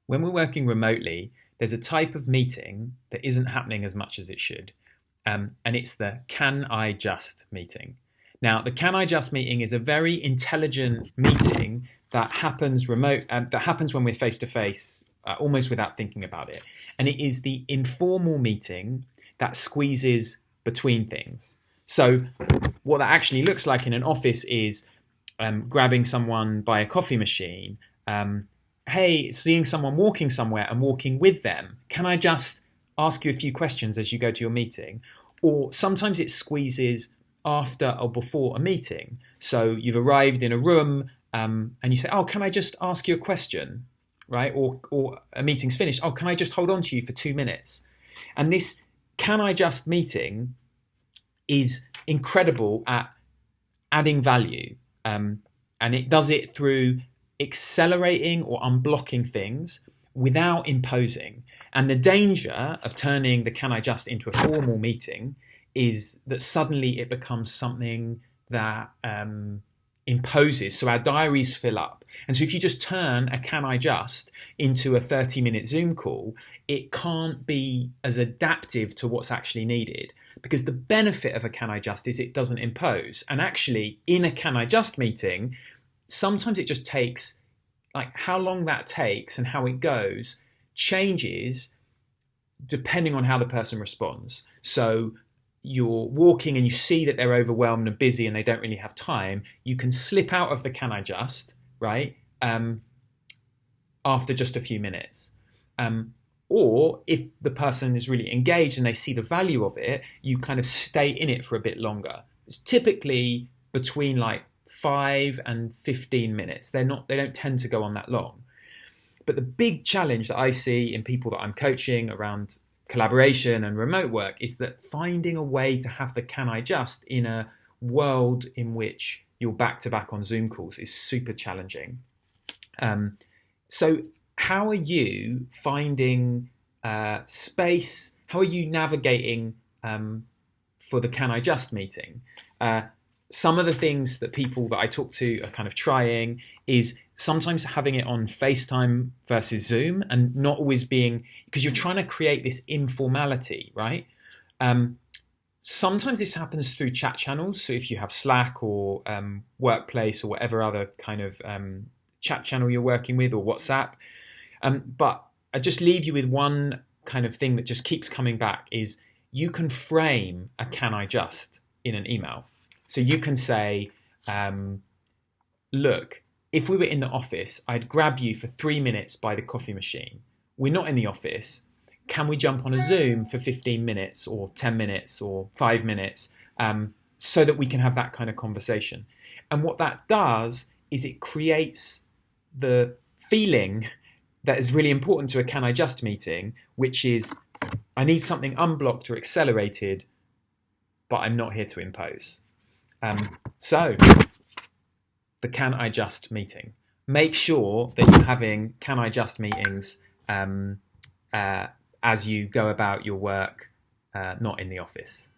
When we're working remotely, there's a type of meeting that isn't happening as much as it should. And it's the can I just meeting. Now, the can I just meeting is a very intelligent meeting that happens that happens when we're face to face, almost without thinking about it. And it is the informal meeting that squeezes between things. So, what that actually looks like in an office is grabbing someone by a coffee machine. Hey, seeing someone walking somewhere and walking with them. Can I just ask you a few questions as you go to your meeting? Or sometimes it squeezes after or before a meeting. So you've arrived in a room and you say, oh, can I just ask you a question? Right? Or a meeting's finished. Oh, can I just hold on to you for 2 minutes? And this can I just meeting is incredible at adding value. And it does it through accelerating or unblocking things without imposing. And the danger of turning the can I just into a formal meeting is that suddenly it becomes something that imposes. So our diaries fill up. And so if you just turn a can I just into a 30-minute Zoom call, it can't be as adaptive to what's actually needed, because the benefit of a can I just is it doesn't impose. And actually in a can I just meeting, sometimes it just takes, like how long that takes and how it goes changes depending on how the person responds. So you're walking and you see that they're overwhelmed and busy and they don't really have time, you can slip out of the can I just, right, after just a few minutes. Or if the person is really engaged and they see the value of it, you kind of stay in it for a bit longer. It's typically between like 5 and 15 minutes. They don't tend to go on that long. But the big challenge that I see in people that I'm coaching around collaboration and remote work is that finding a way to have the can I just in a world in which you're back to back on Zoom calls is super challenging. So how are you finding space? How are you navigating for the can I just meeting? Some of the things that people that I talk to are kind of trying is sometimes having it on Facetime versus Zoom, and not always being, because you're trying to create this informality, right? Sometimes this happens through chat channels. So if you have Slack or Workplace or whatever other kind of chat channel you're working with, or WhatsApp. But I just leave you with one kind of thing that just keeps coming back is you can frame a can I just in an email. So you can say, look, if we were in the office, I'd grab you for 3 minutes by the coffee machine. We're not in the office. Can we jump on a Zoom for 15 minutes or 10 minutes or 5 minutes so that we can have that kind of conversation? And what that does is it creates the feeling that is really important to a can I just meeting, which is I need something unblocked or accelerated, but I'm not here to impose. So the can I just meeting. Make sure that you're having can I just meetings as you go about your work, not in the office.